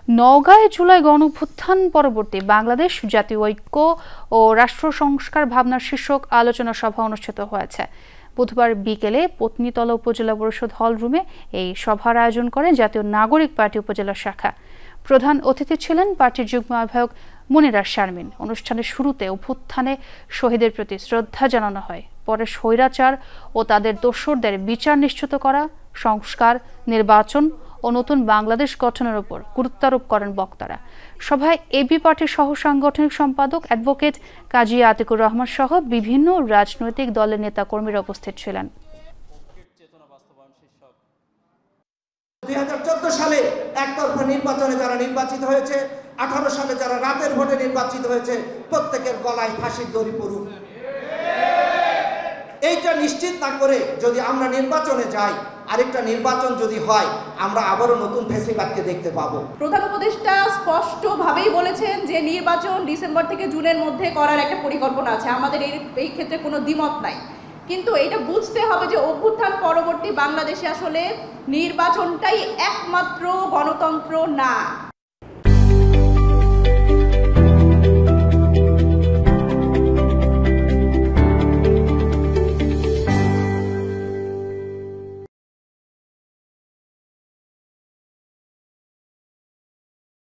নওগাঁয় জুলাই গণঅভ্যুত্থান পরবর্তী বাংলাদেশ জাতীয় ঐক্য ও রাষ্ট্র সংস্কার ভাবনার শীর্ষক আলোচনা সভা অনুষ্ঠিত হয়েছে। বুধবার বিকেলে পত্নীতলা উপজেলা পরিষদ হল রুমে এই সভার আয়োজন করে জাতীয় নাগরিক পার্টি উপজেলা শাখা। প্রধান অতিথি ছিলেন পার্টির যুগ্ম আহ্বায়ক মনিরা শারমিন। অনুষ্ঠানের শুরুতে অভ্যুত্থানে শহীদের প্রতি শ্রদ্ধা জানানো হয়। পরে স্বৈরাচার ও তাদের দোসরদের বিচার নিশ্চিত করা, সংস্কার, নির্বাচন ও নতুন বাংলাদেশ গঠনের উপর গুরুত্বারোপ করেন বক্তারা। সভায় এবি পার্টির সহ সাংগঠনিক সম্পাদক অ্যাডভোকেট কাজী আতিকুর রহমান সহ বিভিন্ন রাজনৈতিক দলের নেতাকর্মীরা উপস্থিত ছিলেন। 2014 সালে একতরফা নির্বাচনে যারা নির্বাচিত হয়েছে, 18 সালে যারা রাতের ভোটে নির্বাচিত হয়েছে, প্রত্যেকের গলায় ফাঁসির দড়ি পড়ুক। এইটা নিশ্চিত না করে যদি আমরা নির্বাচনে যাই, আরেকটা নির্বাচন যদি হয়, আমরা আবারও নতুন ফ্যাসিবাদকে দেখতে পাবো। প্রধান উপদেষ্টা স্পষ্টভাবেই বলেছেন যে নির্বাচন ডিসেম্বর থেকে জুনের মধ্যে করার একটা পরিকল্পনা আছে। আমাদের এই ক্ষেত্রে কোনো দ্বিমত নাই, কিন্তু এটা বুঝতে হবে যে অভ্যুত্থান পরবর্তী বাংলাদেশে আসলে নির্বাচনটাই একমাত্র গণতন্ত্র না।